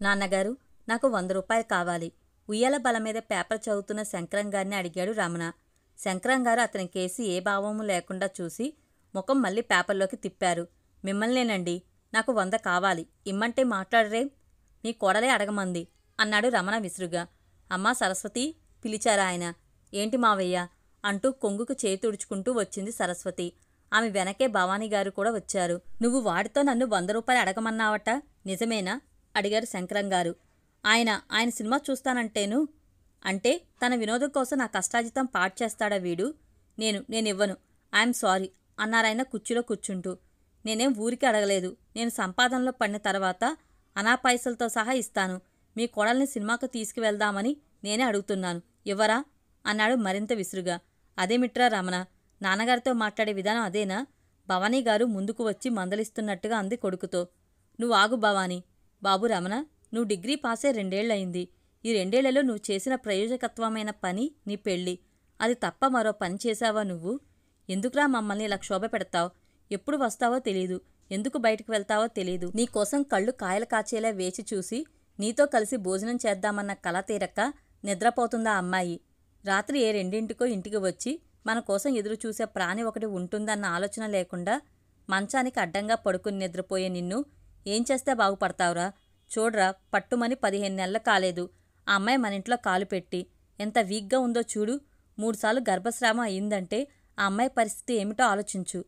నాన్నగారు, నాకు 100 రూపాయలు కావాలి. ఉయ్యాల బల మీద పేపర్ చదువుతున్న శంకరంగారిని అడిగాడు రమణ. శంకరంగారు అతని కేసి ఏ భావమూ లేకుండా చూసి ముఖం మళ్ళీ పేపర్లోకి తిప్పారు. మిమ్మల్నేనండి. నాకు 100 కావాలి. ఇమ్మంటే మాట్లాడరేం? మీ కోడలే అడగమంది అన్నాడు రమణ విసురుగా. అమ్మా సరస్వతి పిలిచారాయన. ఏంటి మావయ్య అంటూ కొంగుకు చేయి తుడుచుకుంటూ వచ్చింది సరస్వతి. ఆమె వెనకే భవానీగారు కూడా వచ్చారు. నువ్వు వాడితో నన్ను 100 రూపాయలు అడగమన్నావట, నిజమేనా అడిగారు శంకరంగారు. ఆయన సినిమా చూస్తానంటేను. అంటే తన వినోదం కోసం నా కష్టాజితం పాడు చేస్తాడా వీడు? నేనివ్వను. ఐఎమ్ సారీ అన్నారాయన కుర్చీలో కూర్చుంటూ. నేనేం ఊరికి అడగలేదు. నేను సంపాదనలో పడిన తర్వాత అనా పైసలతో సహా ఇస్తాను. మీ కోడల్ని సినిమాకు తీసుకువెళ్దామని నేనే అడుగుతున్నాను. ఇవ్వరా అన్నాడు మరింత విసురుగా. అదేమిట్రా రమణ, నాన్నగారితో మాట్లాడే విధానం అదేనా? భవానీగారు ముందుకు వచ్చి మందలిస్తున్నట్టుగా అంది కొడుకుతో. నువ్వు ఆగు భవానీ. బాబు రమణ, నువ్వు డిగ్రీ పాసే 2 ఏళ్లయింది. ఈ 2 ఏళ్లలో నువ్వు చేసిన ప్రయోజకత్వమైన పని నీ పెళ్ళి. అది తప్ప మరో పని చేశావా నువ్వు? ఎందుకురా మమ్మల్ని ఇలా క్షోభ పెడతావు? ఎప్పుడు వస్తావో తెలీదు. ఎందుకు బయటకు వెళ్తావో తెలీదు. నీకోసం కళ్ళు కాయలు కాచేలా వేచి చూసి నీతో కలిసి భోజనం చేద్దామన్న కల తీరక్క నిద్రపోతుందా అమ్మాయి? రాత్రి ఏ 2ంటికో ఇంటికి వచ్చి మన కోసం ఎదురు చూసే ప్రాణి ఒకటి ఉంటుందన్న ఆలోచన లేకుండా మంచానికి అడ్డంగా పడుకుని నిద్రపోయే నిన్ను ఏం చేస్తే బాగుపడతావురా? చూడ్రా, పట్టుమని 15 నెలలు కాలేదు ఆ అమ్మాయి మన ఇంట్లో కాలు పెట్టి. ఎంత వీక్గా ఉందో చూడు. 3 సార్లు గర్భస్రావం అయిందంటే ఆ అమ్మాయి పరిస్థితి ఏమిటో ఆలోచించు.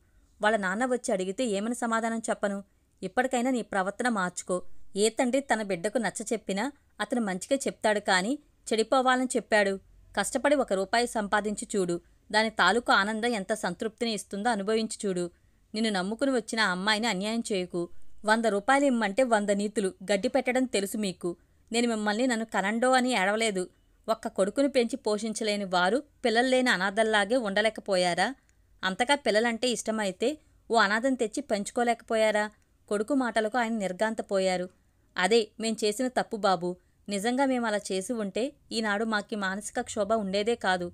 వాళ్ళ నాన్న వచ్చి అడిగితే ఏమని సమాధానం చెప్పను? ఇప్పటికైనా నీ ప్రవర్తన మార్చుకో. ఏ తండ్రి తన బిడ్డకు నచ్చ చెప్పినా అతను మంచిగా చెప్తాడు కానీ చెడిపోవాలని చెప్పాడు? కష్టపడి 1 రూపాయి సంపాదించి చూడు. దాని తాలూకు ఆనందం ఎంత సంతృప్తిని ఇస్తుందో అనుభవించి చూడు. నిన్ను నమ్ముకుని వచ్చిన ఆ అమ్మాయిని అన్యాయం చేయకు. 100 రూపాయలు ఇమ్మంటే 100 నీతులు గడ్డి పెట్టడం తెలుసు మీకు. నేను మిమ్మల్ని నన్ను కనండో అని ఏడవలేదు. ఒక్క కొడుకుని పెంచి పోషించలేని వారు పిల్లలు లేని అనాథల్లాగే ఉండలేకపోయారా? అంతగా పిల్లలంటే ఇష్టమైతే ఓ అనాథను తెచ్చి పెంచుకోలేకపోయారా? కొడుకు మాటలకు ఆయన నిర్గాంతపోయారు. అదే మేం చేసిన తప్పు బాబు. నిజంగా మేము అలా చేసి ఉంటే ఈనాడు మాకి మానసిక క్షోభ ఉండేదే కాదు.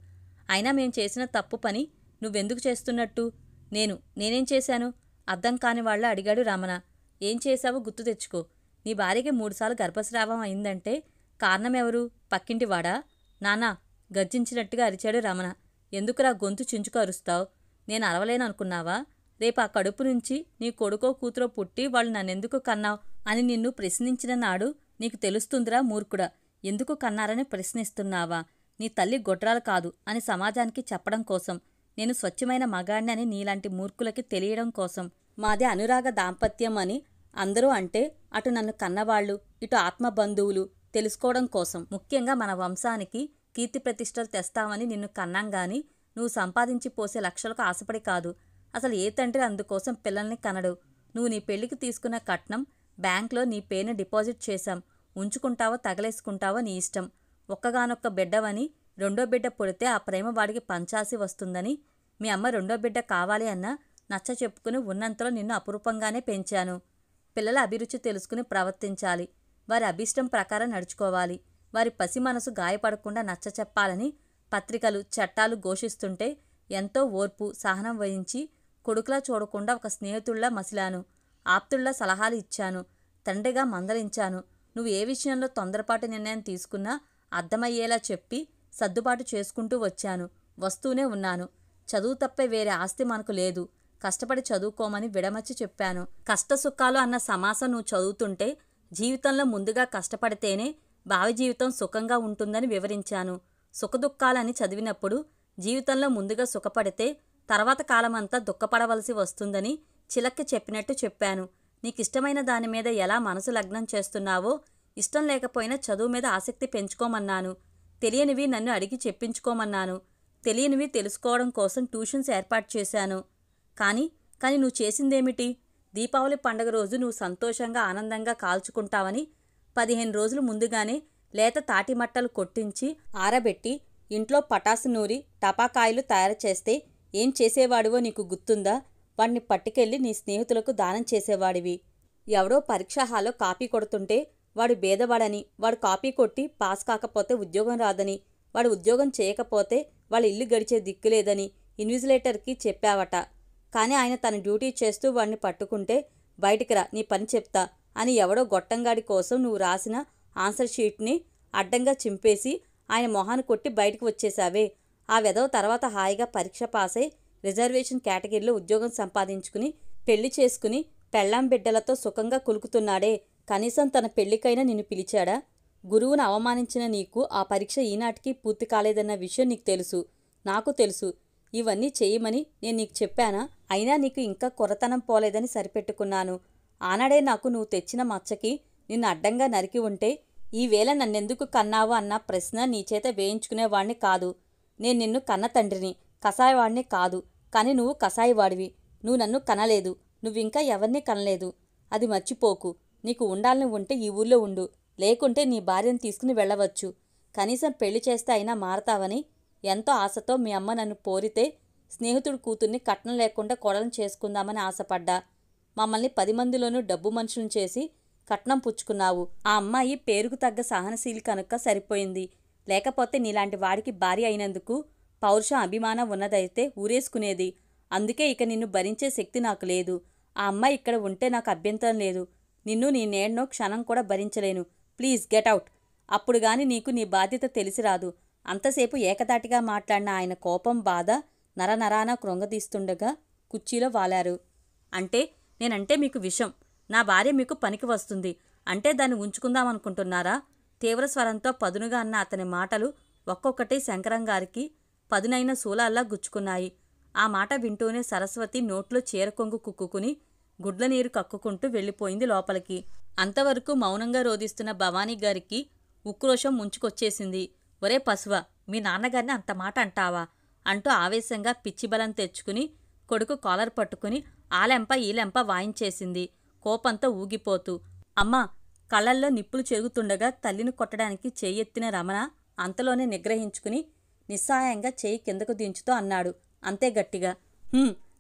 అయినా మేం చేసిన తప్పు పని నువ్వెందుకు చేస్తున్నట్టు? నేనేం చేశాను? అర్థం కాని వాళ్ళ అడిగాడు రమణ. ఏం చేశావో గుర్తు తెచ్చుకో. నీ భార్యకి 3 సార్లు గర్భస్రావం అయిందంటే కారణమెవరు? పక్కింటివాడా? నానా గర్జించినట్టుగా అరిచాడు రమణ. ఎందుకురా గొంతు చించుకు అరుస్తావు? నేను అరవలేననుకున్నావా? రేపు ఆ కడుపు నుంచి నీ కొడుకో కూతురో పుట్టి వాళ్ళు నన్నెందుకు కన్నావు అని నిన్ను ప్రశ్నించిన నాడు నీకు తెలుస్తుందిరా మూర్ఖుడా. ఎందుకు కన్నారని ప్రశ్నిస్తున్నావా? నీ తల్లి గొడ్రాలు కాదు అని సమాజానికి చెప్పడం కోసం. నేను స్వచ్ఛమైన మగాణ్ణి అని నీలాంటి మూర్ఖులకి తెలియడం కోసం. మాదే అనురాగ దాంపత్యం అని అందరూ అంటే అటు నన్ను కన్నవాళ్లు ఇటు ఆత్మబంధువులు తెలుసుకోవడం కోసం. ముఖ్యంగా మన వంశానికి కీర్తి ప్రతిష్టలు తెస్తామని నిన్ను కన్నాంగాని నువ్వు సంపాదించి పోసే లక్షలకు ఆశపడి కాదు. అసలు ఏ తండ్రి అందుకోసం పిల్లల్ని కనడు. నువ్వు నీ పెళ్లికి తీసుకున్న కట్నం బ్యాంక్లో నీ పేరుని డిపాజిట్ చేశాం. ఉంచుకుంటావో తగలేసుకుంటావో నీ ఇష్టం. ఒక్కగానొక్క బిడ్డవని 2వ బిడ్డ పుడితే ఆ ప్రేమ వాడికి పంచాల్సి వస్తుందని మీ అమ్మ 2వ బిడ్డ కావాలి అన్నా నచ్చ చెప్పుకుని ఉన్నంతలో నిన్ను అపురూపంగానే పెంచాను. పిల్లల అభిరుచి తెలుసుకుని ప్రవర్తించాలి. వారి అభిష్టం ప్రకారం నడుచుకోవాలి. వారి పసి మనసు గాయపడకుండా నచ్చ చెప్పాలని పత్రికలు చట్టాలు ఘోషిస్తుంటే ఎంతో ఓర్పు సహనం వహించి కొడుకులా చూడకుండా ఒక స్నేహితుల్లా మసిలాను. ఆప్తుల్లా సలహాలు ఇచ్చాను. తండ్రిగా మందలించాను. నువ్వు ఏ విషయంలో తొందరపాటు నిర్ణయం తీసుకున్నా అర్థమయ్యేలా చెప్పి సర్దుబాటు చేసుకుంటూ వచ్చాను. వస్తూనే ఉన్నాను. చదువు తప్పే వేరే ఆస్తి మనకు లేదు. కష్టపడి చదువుకోమని విడమర్చి చెప్పాను. కష్టసుఖాలు అన్న సమాసం నువ్వు చదువుతుంటే జీవితంలో ముందుగా కష్టపడితేనే భావి జీవితం సుఖంగా ఉంటుందని వివరించాను. సుఖదుఖాలని చదివినప్పుడు జీవితంలో ముందుగా సుఖపడితే తర్వాత కాలమంతా దుఃఖపడవలసి వస్తుందని చిలక్కి చెప్పినట్టు చెప్పాను. నీకిష్టమైన దాని మీద ఎలా మనసు లగ్నం చేస్తున్నావో ఇష్టం లేకపోయినా చదువు మీద ఆసక్తి పెంచుకోమన్నాను. తెలియనివి నన్ను అడిగి చెప్పించుకోమన్నాను. తెలియనివి తెలుసుకోవడం కోసం ట్యూషన్స్ ఏర్పాటు చేశాను. కానీ నువ్వు చేసిందేమిటి? దీపావళి పండుగ రోజు నువ్వు సంతోషంగా ఆనందంగా కాల్చుకుంటావని 15 రోజులు ముందుగానే లేత తాటిమట్టలు కొట్టించి ఆరబెట్టి ఇంట్లో పటాసు నూరి టపాకాయలు తయారు చేస్తే ఏం చేసేవాడివో నీకు గుర్తుందా? వాడిని పట్టుకెళ్ళి నీ స్నేహితులకు దానం చేసేవాడివి. ఎవడో పరీక్షా హాల్లో కాపీ కొడుతుంటే వాడు బేదవాడని, వాడు కాపీ కొట్టి పాస్ కాకపోతే ఉద్యోగం రాదని, వాడు ఉద్యోగం చేయకపోతే వాళ్ళ ఇల్లు గడిచే దిక్కులేదని ఇన్విజిలేటర్కి చెప్పావట. కానీ ఆయన తన డ్యూటీ చేస్తూ వాడిని పట్టుకుంటే బయటికి రా నీ పని చెప్తా అని ఎవడో గొట్టంగాడి కోసం నువ్వు రాసిన ఆన్సర్ షీట్ని అడ్డంగా చింపేసి ఆయన మొహాన్ని కొట్టి బయటకు వచ్చేశావే. ఆ వెధవ తర్వాత హాయిగా పరీక్ష పాసై రిజర్వేషన్ కేటగిరీలో ఉద్యోగం సంపాదించుకుని పెళ్లి చేసుకుని పెళ్ళాం బిడ్డలతో సుఖంగా కులుకుతున్నాడే. కనీసం తన పెళ్లికైనా నిన్ను పిలిచాడా? గురువును అవమానించిన నీకు ఆ పరీక్ష ఈనాటికి పూర్తి కాలేదన్న విషయం నీకు తెలుసు, నాకు తెలుసు. ఇవన్నీ చేయమని నేను నీకు చెప్పానా? అయినా నీకు ఇంకా కొరతనం పోలేదని సరిపెట్టుకున్నాను. ఆనాడే నాకు నువ్వు తెచ్చిన మచ్చకి నిన్ను అడ్డంగా నరికి ఉంటే ఈవేళ నన్నెందుకు కన్నావు అన్న ప్రశ్న నీ చేత వేయించుకునేవాణ్ణి కాదు. నేను నిన్ను కన్న తండ్రిని, కసాయివాడిని కాదు. కానీ నువ్వు కసాయివాడివి. నువ్వు నన్ను కనలేదు. నువ్వింకా ఎవరినీ కనలేదు. అది మర్చిపోకు. నీకు ఉండాలని ఉంటే ఈ ఊళ్ళో ఉండు, లేకుంటే నీ భార్యను తీసుకుని వెళ్ళవచ్చు. కనీసం పెళ్లి చేస్తే అయినా మారతావని ఎంతో ఆశతో మీ అమ్మ నన్ను పోరితే స్నేహితుడు కూతుర్ని కట్నం లేకుండా కోడలను చేసుకుందామని ఆశపడ్డా. మమ్మల్ని 10 మందిలోనూ డబ్బు మనుషులను చేసి కట్నం పుచ్చుకున్నావు. ఆ అమ్మాయి పేరుకు తగ్గ సహనశీలి కనుక సరిపోయింది. లేకపోతే నీలాంటి వాడికి భార్య అయినందుకు పౌరుషం అభిమానం ఉన్నదైతే ఊరేసుకునేది. అందుకే ఇక నిన్ను భరించే శక్తి నాకు లేదు. ఆ అమ్మాయి ఇక్కడ ఉంటే నాకు అభ్యంతరం లేదు. నిన్ను నీ నేడ్నో క్షణం కూడా భరించలేను. Please get out. అప్పుడు గాని నీకు నీ బాధ్యత తెలిసి రాదు. అంతసేపు ఏకదాటిగా మాట్లాడిన ఆయన కోపం బాధ నరనరాన కృంగదీస్తుండగా కుర్చీలో వాలారు. అంటే నేనంటే మీకు విషం. నా భార్య మీకు పనికి వస్తుంది అంటే దాన్ని ఉంచుకుందామనుకుంటున్నారా? తీవ్ర స్వరంతో పదునుగా అన్న అతని మాటలు ఒక్కొక్కటి శంకరంగారికి పదునైన శూలాల్లా గుచ్చుకున్నాయి. ఆ మాట వింటూనే సరస్వతి నోట్లో చీరకొంగు కుక్కుకుని గుడ్ల నీరు కక్కుకుంటూ వెళ్ళిపోయింది లోపలికి. అంతవరకు మౌనంగా రోధిస్తున్న భవానీ గారికి ఉక్రోషం ముంచుకొచ్చేసింది. ఒరే పశువ, మీ నాన్నగారిని అంత మాట అంటావా అంటూ ఆవేశంగా పిచ్చిబలం తెచ్చుకుని కొడుకు కాలర్ పట్టుకుని ఆలెంప ఈలెంప వాయించేసింది కోపంతో ఊగిపోతూ. అమ్మా! కళ్ళల్లో నిప్పులు చెరుగుతుండగా తల్లిని కొట్టడానికి చెయ్యెత్తిన రమణ అంతలోనే నిగ్రహించుకుని నిస్సహాయంగా చెయ్యి కిందకు దించుతూ అన్నాడు అంతే గట్టిగా.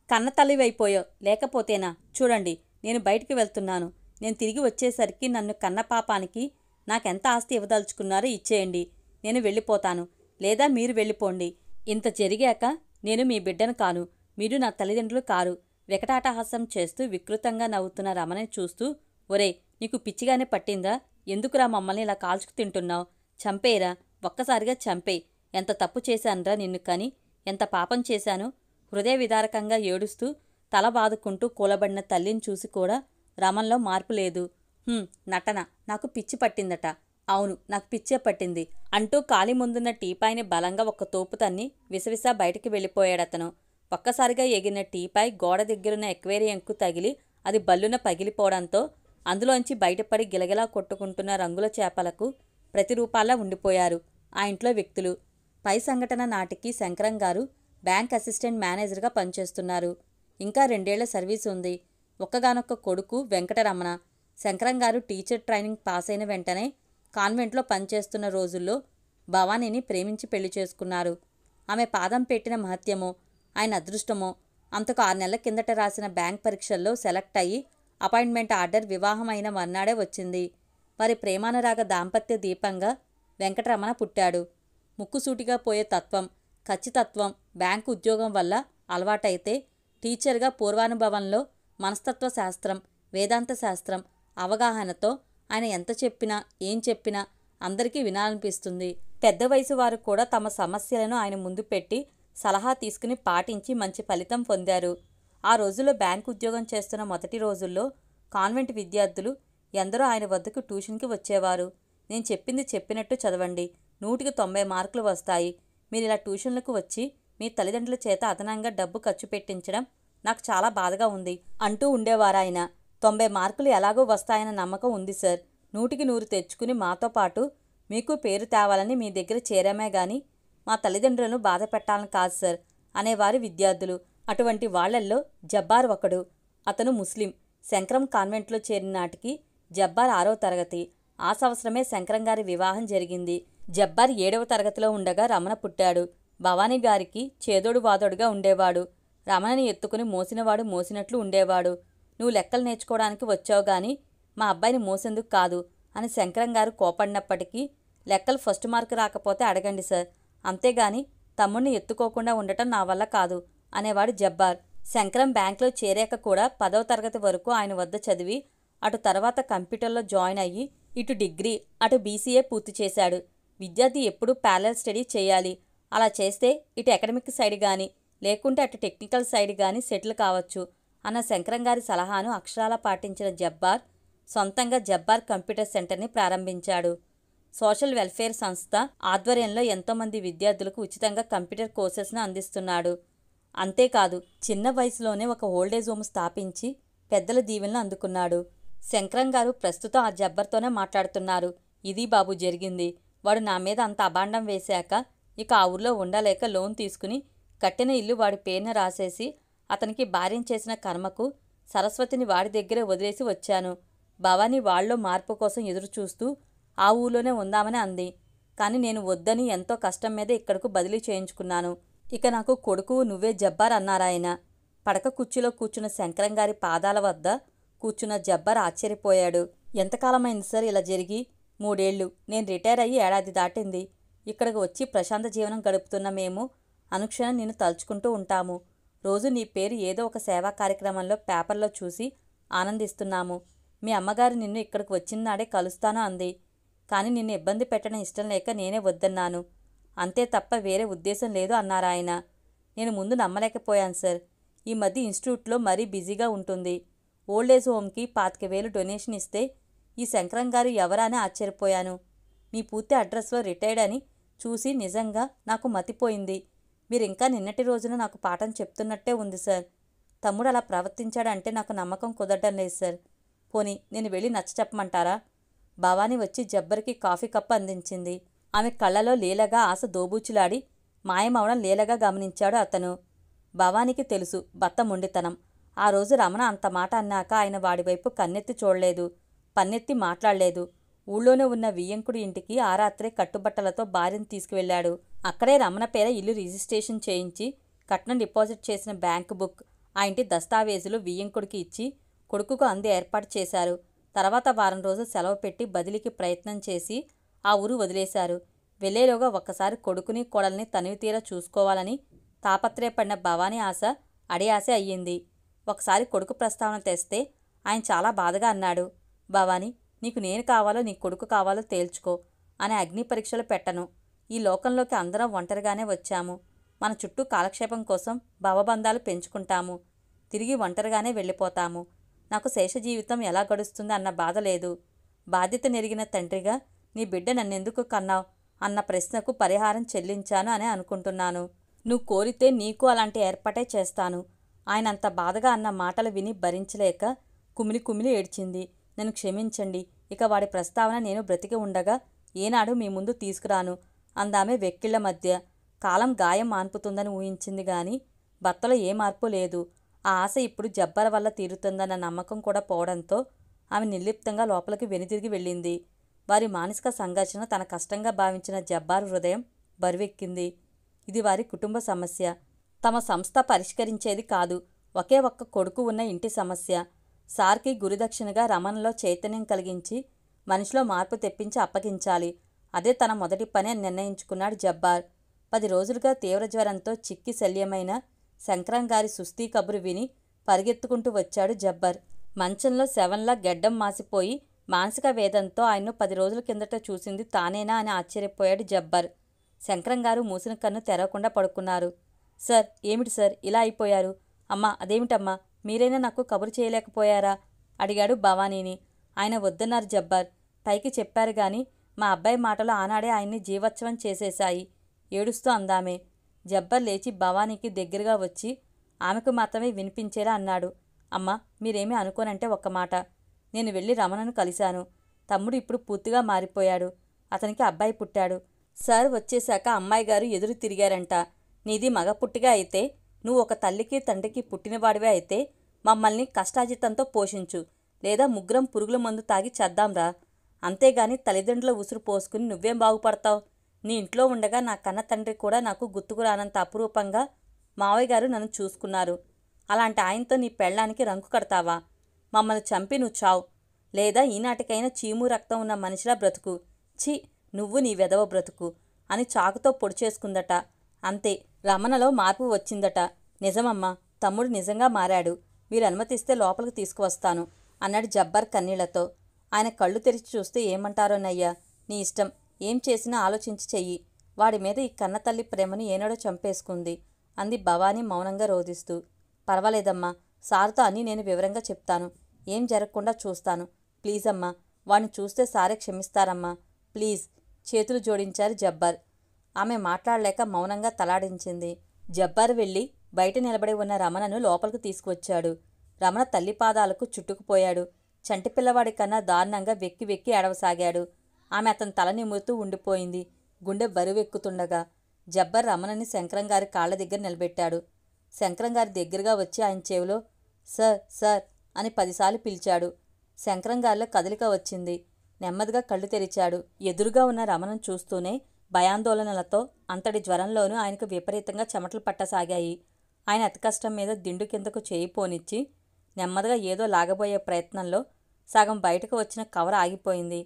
కన్న తల్లివైపోయావు. లేకపోతేనా? చూడండి, నేను బయటికి వెళ్తున్నాను. నేను తిరిగి వచ్చేసరికి నన్ను కన్న పాపానికి నాకెంత ఆస్తి ఇవ్వదలుచుకున్నారో ఇచ్చేయండి. నేను వెళ్ళిపోతాను. లేదా మీరు వెళ్ళిపోండి. ఇంత జరిగాక నేను మీ బిడ్డను కాను, మీరు నా తల్లిదండ్రులు కారు. వికటాటహాసం చేస్తూ వికృతంగా నవ్వుతున్న రమణని చూస్తూ, ఒరే, నీకు పిచ్చిగానే పట్టిందా? ఎందుకురా మమ్మల్ని ఇలా కాల్చుకు తింటున్నావు? చంపేరా, ఒక్కసారిగా చంపేయ్. ఎంత తప్పు చేశానురా నిన్ను కని, ఎంత పాపం చేశాను. హృదయ విదారకంగా ఏడుస్తూ తల బాదుకుంటూ కూలబడిన తల్లిని చూసి కూడా రమణలో మార్పు లేదు. నటన. నాకు పిచ్చి పట్టిందట. అవును, నాకు పిచ్చే పట్టింది అంటూ కాలి ముందున్న టీపాయిని బలంగా ఒక్క తోపు తన్ని విసవిసా బయటికి వెళ్ళిపోయాడతను. ఒక్కసారిగా ఎగిరిన టీపాయ్ గోడ దగ్గరున్న ఎక్వేరియంకు తగిలి అది బల్లున పగిలిపోవడంతో అందులోంచి బయటపడి గిలగిలా కొట్టుకుంటున్న రంగుల చేపలకు ప్రతిరూపాల్లా ఉండిపోయారు ఆ ఇంట్లో వ్యక్తులు. పై సంఘటన నాటికి శంకరంగారు బ్యాంక్ అసిస్టెంట్ మేనేజర్గా పనిచేస్తున్నారు. ఇంకా 2 ఏళ్ల సర్వీసు ఉంది. ఒక్కగానొక్క కొడుకు వెంకటరమణ. శంకరంగారు టీచర్ ట్రైనింగ్ పాస్ అయిన వెంటనే కాన్వెంట్లో పనిచేస్తున్న రోజుల్లో భవానీని ప్రేమించి పెళ్లి చేసుకున్నారు. ఆమె పాదం పెట్టిన మహత్యమో ఆయన అదృష్టమో అంతకు 6 నెలల కిందట రాసిన బ్యాంక్ పరీక్షల్లో సెలెక్ట్ అయ్యి అపాయింట్మెంట్ ఆర్డర్ వివాహమైన మర్నాడే వచ్చింది. వారి ప్రేమానురాగ దాంపత్య దీపంగా వెంకటరమణ పుట్టాడు. ముక్కుసూటిగా పోయే తత్వం, ఖచ్చితత్వం బ్యాంకు ఉద్యోగం వల్ల అలవాటైతే టీచర్గా పూర్వానుభవంలో మనస్తత్వ శాస్త్రం, వేదాంత శాస్త్రం అవగాహనతో ఆయన ఎంత చెప్పినా ఏం చెప్పినా అందరికీ వినాలనిపిస్తుంది. పెద్ద వయసు వారు కూడా తమ సమస్యలను ఆయన ముందు పెట్టి సలహా తీసుకుని పాటించి మంచి ఫలితం పొందారు. ఆ రోజుల్లో బ్యాంకు ఉద్యోగం చేస్తున్న మొదటి రోజుల్లో కాన్వెంట్ విద్యార్థులు ఎందరో ఆయన వద్దకు ట్యూషన్కి వచ్చేవారు. నేను చెప్పింది చెప్పినట్టు చదవండి, 100కి 90 మార్కులు వస్తాయి. మీరు ఇలా ట్యూషన్లకు వచ్చి మీ తల్లిదండ్రుల చేత అదనంగా డబ్బు ఖర్చు పెట్టించడం నాకు చాలా బాధగా ఉంది అంటూ ఉండేవారాయన. 90 మార్కులు ఎలాగో వస్తాయన్న నమ్మకం ఉంది సార్. 100కి 100 తెచ్చుకుని మాతో పాటు మీకు పేరు తేవాలని మీ దగ్గర చేరామే గాని మా తల్లిదండ్రులను బాధ పెట్టాలని కాదు సార్ అనేవారు విద్యార్థులు. అటువంటి వాళ్లల్లో జబ్బార్ ఒకడు. అతను ముస్లిం. శంకరం కాన్వెంట్లో చేరిన నాటికి జబ్బార్ 6వ తరగతి. ఆ సంవత్సరమే శంకరంగారి వివాహం జరిగింది. జబ్బార్ 7వ తరగతిలో ఉండగా రమణ పుట్టాడు. భవానీ గారికి చేదోడు వాదోడుగా ఉండేవాడు. రమణని ఎత్తుకుని మోసినవాడు మోసినట్లు ఉండేవాడు. నువ్వు లెక్కలు నేర్చుకోవడానికి వచ్చావు గాని మా అబ్బాయిని మోసేందుకు కాదు అని శంకరంగారు కోపడినప్పటికీ, లెక్కలు ఫస్ట్ మార్కు రాకపోతే అడగండి సార్, అంతేగాని తమ్ముణ్ణి ఎత్తుకోకుండా ఉండటం నా వల్ల కాదు అనేవాడు జబ్బార్. శంకరం బ్యాంకులో చేరాక కూడా 10వ తరగతి వరకు ఆయన వద్ద చదివి అటు తర్వాత కంప్యూటర్లో జాయిన్ అయ్యి ఇటు డిగ్రీ అటు బీసీఏ పూర్తి చేశాడు. విద్యార్థి ఎప్పుడూ ప్యారలల్ స్టడీ చేయాలి. అలా చేస్తే ఇటు అకాడమిక్ సైడ్ కానీ లేకుంటే అటు టెక్నికల్ సైడ్ కానీ సెటిల్ కావచ్చు అన్న శంకరంగారి సలహాను అక్షరాలా పాటించిన జబ్బార్ సొంతంగా జబ్బార్ కంప్యూటర్ సెంటర్ని ప్రారంభించాడు. సోషల్ వెల్ఫేర్ సంస్థ ఆధ్వర్యంలో ఎంతోమంది విద్యార్థులకు ఉచితంగా కంప్యూటర్ కోర్సెస్ను అందిస్తున్నాడు. అంతేకాదు చిన్న వయసులోనే ఒక ఓల్డేజ్ హోమ్ స్థాపించి పెద్దల దీవెనలు అందుకున్నాడు. శంకరంగారు ప్రస్తుతం ఆ జబ్బర్తోనే మాట్లాడుతున్నారు. ఇది బాబు జరిగింది. వాడు నా మీద అంత అబాండం వేశాక ఇక ఆ ఊర్లో ఉండలేక లోన్ తీసుకుని కట్టిన ఇల్లు వాడి పేరున రాసేసి అతనికి భార్యం చేసిన కర్మకు సరస్వతిని వాడి దగ్గరే వదిలేసి వచ్చాను. భవానీ వాళ్ళలో మార్పు కోసం ఎదురు చూస్తూ ఆ ఊళ్ళోనే ఉందామని అంది. కానీ నేను వద్దని ఎంతో కష్టం మీద ఇక్కడకు బదిలీ చేయించుకున్నాను. ఇక నాకు కొడుకు నువ్వే జబ్బార్ అన్నారాయన. పడక కుర్చీలో కూర్చున్న శంకరంగారి పాదాల వద్ద కూర్చున్న జబ్బార్ ఆశ్చర్యపోయాడు. ఎంతకాలమైంది సార్ ఇలా జరిగి? 3 ఏళ్ళు. నేను రిటైర్ అయ్యి ఏడాది దాటింది. ఇక్కడికి వచ్చి ప్రశాంత జీవనం గడుపుతున్న మేము అనుక్షణం నిన్ను తలుచుకుంటూ ఉంటాము. రోజు నీ పేరు ఏదో ఒక సేవా కార్యక్రమంలో పేపర్లో చూసి ఆనందిస్తున్నాము. మీ అమ్మగారు నిన్ను ఇక్కడికి వచ్చినాడే కలుస్తాను అంది. కానీ నిన్ను ఇబ్బంది పెట్టడం ఇష్టం లేక నేనే వద్దన్నాను. అంతే తప్ప వేరే ఉద్దేశం లేదు అన్నారాయన. నేను ముందు నమ్మలేకపోయాను సార్. ఈ మధ్య ఇన్స్టిట్యూట్లో మరీ బిజీగా ఉంటుంది. ఓల్డేజ్ హోమ్కి 25,000 డొనేషన్ ఇస్తే ఈ శంకరంగారు ఎవరా అని ఆశ్చర్యపోయాను. మీ పూర్తి అడ్రస్లో రిటైర్డ్ అని చూసి నిజంగా నాకు మతిపోయింది. మీరింకా నిన్నటి రోజున నాకు పాఠం చెప్తున్నట్టే ఉంది సార్. తమ్ముడు అలా ప్రవర్తించాడంటే నాకు నమ్మకం కుదరడం లేదు సార్. పోనీ నేను వెళ్ళి నచ్చ చెప్పమంటారా? భవానీ వచ్చి జబ్బర్కి కాఫీ కప్పు అందించింది. ఆమె కళ్ళలో లీలగా ఆశ దోబూచులాడి మాయమవడం లీలగా గమనించాడు అతను. భవానీకి తెలుసు భర్త మొండితనం. ఆ రోజు రమణ అంత మాట అన్నాక ఆయన వాడివైపు కన్నెత్తి చూడలేదు, పన్నెత్తి మాట్లాడలేదు. ఊళ్ళోనే ఉన్న వియ్యంకుడి ఇంటికి ఆ రాత్రే కట్టుబట్టలతో భార్యను తీసుకువెళ్లాడు. అక్కడే రమణ పేర ఇల్లు రిజిస్ట్రేషన్ చేయించి కట్నం డిపాజిట్ చేసిన బ్యాంకు బుక్, ఆ ఇంటి దస్తావేజులు వియ్యంకుడికి ఇచ్చి కొడుకుకు అంది ఏర్పాటు చేశారు. తర్వాత వారం రోజులు సెలవు పెట్టి బదిలీకి ప్రయత్నం చేసి ఆ ఊరు వదిలేశారు. వెళ్లేలోగా ఒక్కసారి కొడుకుని కోడల్ని తనివితీరా చూసుకోవాలని తాపత్రయపడిన భవానీ ఆశ అడి ఆశ అయ్యింది. ఒకసారి కొడుకు ప్రస్తావన తెస్తే ఆయన చాలా బాధగా అన్నాడు. భవానీ, నీకు నేను కావాలో నీ కొడుకు కావాలో తేల్చుకో. అనే అగ్ని పరీక్షలు పెట్టను. ఈ లోకంలోకి అందరం ఒంటరిగానే వచ్చాము. మన చుట్టూ కాలక్షేపం కోసం భవబంధాలు పెంచుకుంటాము. తిరిగి ఒంటరిగానే వెళ్ళిపోతాము. నాకు శేష జీవితం ఎలా గడుస్తుంది అన్న బాధ లేదు. బాధ్యత నెరిగిన తండ్రిగా నీ బిడ్డ నన్నెందుకు కన్నావు అన్న ప్రశ్నకు పరిహారం చెల్లించాను అని అనుకుంటున్నాను. నువ్వు కోరితే నీకు అలాంటి ఏర్పాటే చేస్తాను. ఆయన అంత బాధగా అన్న మాటలు విని భరించలేక కుమిలి కుమిలి ఏడ్చింది. నన్ను క్షమించండి. ఇక వాడి ప్రస్తావన నేను బ్రతికి ఉండగా ఏనాడు మీ ముందు తీసుకురాను అందామె వెక్కిళ్ల మధ్య. కాలం గాయం మాన్పుతుందని ఊహించింది గాని భర్తలో ఏ మార్పు లేదు. ఆ ఆశ ఇప్పుడు జబ్బర్ వల్ల తీరుతుందన్న నమ్మకం కూడా పోవడంతో ఆమె నిర్లిప్తంగా లోపలికి వెనుతిరిగి వెళ్ళింది. వారి మానసిక సంఘర్షణ తన కష్టంగా భావించిన జబ్బార్ హృదయం బరువెక్కింది. ఇది వారి కుటుంబ సమస్య. తమ సంస్థ పరిష్కరించేది కాదు. ఒకే ఒక్క కొడుకు ఉన్న ఇంటి సమస్య. సార్కి గురుదక్షిణగా రమణలో చైతన్యం కలిగించి మనిషిలో మార్పు తెప్పించి అప్పగించాలి. అదే తన మొదటి పని అని నిర్ణయించుకున్నాడు జబ్బార్. 10 రోజులుగా తీవ్ర జ్వరంతో చిక్కి శల్యమైన శంకరంగారి సుస్థి కబురు విని పరిగెత్తుకుంటూ వచ్చాడు జబ్బర్. మంచంలో శవంలా గెడ్డం మాసిపోయి మానసిక వేదంతో ఆయన్ను 10 రోజుల కిందట చూసింది తానేనా అని ఆశ్చర్యపోయాడు జబ్బర్. శంకరంగారు మూసిన కన్ను తెరవకుండా పడుకున్నారు. సార్, ఏమిటి సార్ ఇలా అయిపోయారు? అమ్మా, అదేమిటమ్మా, మీరైనా నాకు కబురు చేయలేకపోయారా అడిగాడు భవానీని. ఆయన వద్దన్నారు జబ్బర్. పైకి చెప్పారు గాని మా అబ్బాయి మాటలు ఆనాడే ఆయన్ని జీవోత్సవం చేసేశాయి ఏడుస్తూ అందామే. జబ్బర్ లేచి భవానీకి దగ్గరగా వచ్చి ఆమెకు మాత్రమే వినిపించేలా అన్నాడు. అమ్మా, మీరేమీ అనుకోనంటే ఒక్క మాట. నేను వెళ్ళి రమణను కలిశాను. తమ్ముడు ఇప్పుడు పూర్తిగా మారిపోయాడు. అతనికి అబ్బాయి పుట్టాడు. సార్ వచ్చేశాక అమ్మాయి గారు ఎదురు తిరిగారంట. నీది మగ పుట్టిగా అయితే, నువ్వు ఒక తల్లికి తండ్రికి పుట్టినవాడివే అయితే మమ్మల్ని కష్టాజితంతో పోషించు, లేదా ముగ్గురం పురుగుల మందు తాగి చేద్దాంరా. అంతేగాని తల్లిదండ్రుల ఉసురు పోసుకుని నువ్వేం బాగుపడతావు? నీ ఇంట్లో ఉండగా నా కన్న తండ్రి కూడా నాకు గుర్తుకు రానంత అపురూపంగా మావయ్య గారు నన్ను చూసుకున్నారు. అలాంటి ఆయనతో నీ పెళ్ళానికి రంకు కడతావా? మమ్మల్ని చంపి నువ్వు చావు, లేదా ఈనాటికైనా చీము రక్తం ఉన్న మనిషిలా బ్రతుకు. ఛీ, నువ్వు నీ వెధవ బ్రతుకు అని చాకుతో పొడి చేసుకుందట. అంతే, రమణలో మార్పు వచ్చిందట. నిజమమ్మా, తమ్ముడు నిజంగా మారాడు. మీరు అనుమతిస్తే లోపలికి తీసుకువస్తాను అన్నాడు జబ్బర్ కన్నీళ్లతో. ఆయన కళ్ళు తెరిచి చూస్తే ఏమంటారోనయ్యా, నీ ఇష్టం, ఏం చేసినా ఆలోచించి చెయ్యి. వాడి మీద ఈ కన్నతల్లి ప్రేమను ఏనాడో చంపేసుకుంది అంది భవానీ మౌనంగా రోధిస్తూ. పర్వాలేదమ్మా, సార్తో అన్నీ నేను వివరంగా చెప్తాను. ఏం జరగకుండా చూస్తాను. ప్లీజ్ అమ్మా, వాణ్ణి చూస్తే సారే క్షమిస్తారమ్మా, ప్లీజ్ చేతులు జోడించారు జబ్బర్. ఆమె మాట్లాడలేక మౌనంగా తలాడించింది. జబ్బర్ వెళ్ళి బయట నిలబడి ఉన్న రమణను లోపలికి తీసుకువచ్చాడు. రమణ తల్లి పాదాలకు చుట్టుకుపోయాడు. చంటి పిల్లవాడి కన్నా దారుణంగా వెక్కి వెక్కి ఏడవసాగాడు. ఆమె అతని తల నిమురుతూ ఉండిపోయింది. గుండె బరువెక్కుతుండగా జబ్బర్ రమణని శంకరంగారి కాళ్ల దగ్గర నిలబెట్టాడు. శంకరంగారి దగ్గరగా వచ్చి ఆయన చెవిలో సార్ సార్ అని 10 సార్లు పిలిచాడు. శంకరంగారిలో కదలిక వచ్చింది. నెమ్మదిగా కళ్ళు తెరిచాడు. ఎదురుగా ఉన్న రమణను చూస్తూనే భయాందోళనలతో అంతటి జ్వరంలోనూ ఆయనకు విపరీతంగా చెమటలు పట్టసాగాయి. ఆయన అతి కష్టం మీద దిండు కిందకు చేయి పోనిచ్చి నెమ్మదిగా ఏదో లాగబోయే ప్రయత్నంలో సగం బయటకు వచ్చిన కవర్ ఆగిపోయింది.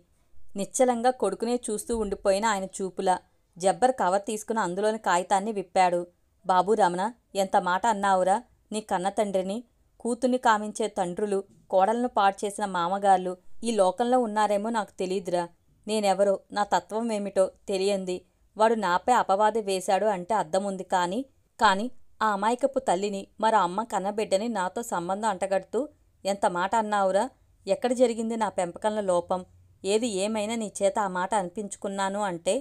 నిశ్చలంగా కొడుకునే చూస్తూ ఉండిపోయిన ఆయన చూపులా జబ్బర్ కవర్ తీసుకుని అందులోని కాగితాన్ని విప్పాడు. బాబూ రమణ, ఎంత మాట అన్నావురా? నీ కన్న తండ్రిని, కూతుర్ని కామించే తండ్రులు, కోడలను పాడు చేసిన మామగార్లు ఈ లోకంలో ఉన్నారేమో నాకు తెలీదురా. నేనెవరో, నా తత్వం ఏమిటో తెలియంది వాడు నాపై అపవాది వేశాడు అంటే అర్థముంది. కానీ ఆ అమాయకపు తల్లిని, మరో అమ్మ కన్నబిడ్డని నాతో సంబంధం అంటగడుతూ ఎంత మాట అన్నావురా? ఎక్కడ జరిగింది నా పెంపకంలో లోపం? ఏది ఏమైనా నీ చేత ఆ మాట అనిపించుకున్నాను అంటే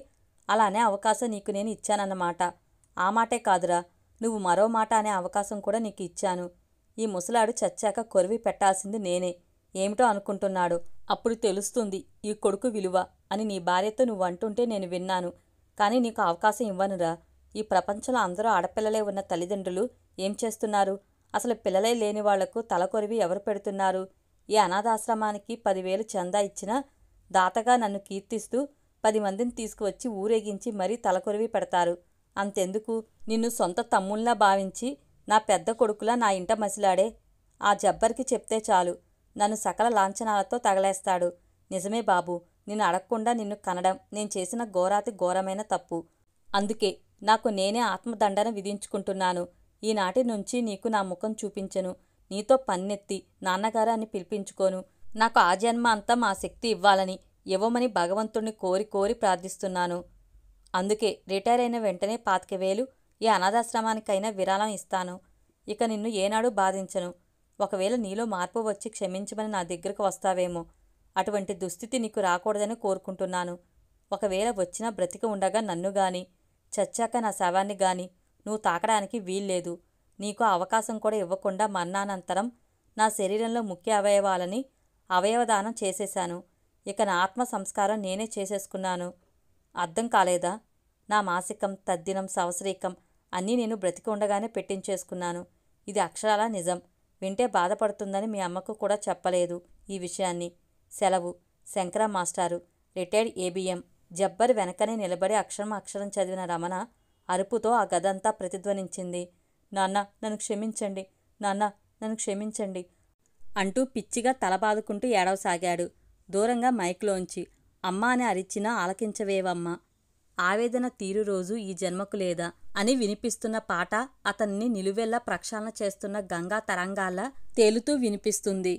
అలానే అవకాశం నీకు నేను ఇచ్చానన్నమాట. ఆ మాటే కాదురా, నువ్వు మరో మాట అనే అవకాశం కూడా నీకు ఇచ్చాను. ఈ ముసలాడు చచ్చాక కొరివి పెట్టాల్సింది నేనే. ఏమిటో అనుకుంటున్నాడు. అప్పుడు తెలుస్తుంది ఈ కొడుకు విలువ అని నీ భార్యతో నువ్వు అంటుంటే నేను విన్నాను. కానీ నీకు అవకాశం ఇవ్వనురా. ఈ ప్రపంచంలో అందరూ ఆడపిల్లలే ఉన్న తల్లిదండ్రులు ఏం చేస్తున్నారు? అసలు పిల్లలే లేని వాళ్లకు తలకొరివి ఎవరు పెడుతున్నారు? ఈ అనాథాశ్రమానికి 10,000 చందా ఇచ్చినా దాతగా నన్ను కీర్తిస్తూ 10 మందిని తీసుకువచ్చి ఊరేగించి మరీ తలకొరివి పెడతారు. అంతెందుకు, నిన్ను సొంత తమ్ముళ్లా భావించి నా పెద్ద కొడుకులా నా ఇంట మసిలాడే ఆ జబ్బర్కి చెప్తే చాలు, నన్ను సకల లాంఛనాలతో తగలేస్తాడు. నిజమే బాబూ, నిన్ను అడగకుండా నిన్ను కనడం నేను చేసిన ఘోరాతి ఘోరమైన తప్పు. అందుకే నాకు నేనే ఆత్మదండన విధించుకుంటున్నాను. ఈనాటి నుంచి నీకు నా ముఖం చూపించను. నీతో పన్నెత్తి నాన్నగారు అని పిలిపించుకోను. నాకు ఆ జన్మ అంతా మా శక్తి ఇవ్వాలని, ఇవ్వమని భగవంతుణ్ణి కోరి కోరి ప్రార్థిస్తున్నాను. అందుకే రిటైర్ అయిన వెంటనే 25,000 ఈ అనాథాశ్రమానికైనా విరాళం ఇస్తాను. ఇక నిన్ను ఏనాడు బాధించను. ఒకవేళ నీలో మార్పు వచ్చి క్షమించమని నా దగ్గరకు వస్తావేమో. అటువంటి దుస్థితి నీకు రాకూడదని కోరుకుంటున్నాను. ఒకవేళ వచ్చినా బ్రతికి ఉండగా నన్ను గాని, చచ్చాక నా శవాన్ని గాని నువ్వు తాకడానికి వీల్లేదు. నీకు అవకాశం కూడా ఇవ్వకుండా మరణానంతరం నా శరీరంలో ముఖ్య అవయవాలని అవయవదానం చేసేశాను. ఇక నా ఆత్మ సంస్కారం నేనే చేసేసుకున్నాను. అర్థం కాలేదా? నా మాసికం, తద్దినం, సంవత్సరీకం అన్నీ నేను బ్రతికి ఉండగానే పెట్టించేసుకున్నాను. ఇది అక్షరాల నిజం. వింటే బాధపడుతుందని మీ అమ్మకు కూడా చెప్పలేదు ఈ విషయాన్ని. సెలవు. శంకర మాస్టారు, రిటైర్డ్ ఏబిఎం. జబ్బర్ వెనకనే నిలబడి అక్షరం అక్షరం చదివిన రమణ అరుపుతో ఆ గదంతా ప్రతిధ్వనించింది. నాన్న, నన్ను క్షమించండి, నాన్న, నన్ను క్షమించండి అంటూ పిచ్చిగా తలబాదుకుంటూ ఏడవసాగాడు. దూరంగా మైక్లోంచి అమ్మా అని అరిచినా ఆలకించవేవమ్మా, ఆవేదన తీరు రోజు ఈ జన్మకు లేదా అని వినిపిస్తున్న పాట అతన్ని నిలువెల్లా ప్రక్షాళన చేస్తున్న గంగా తరంగాల్లా తేలుతూ వినిపిస్తుంది.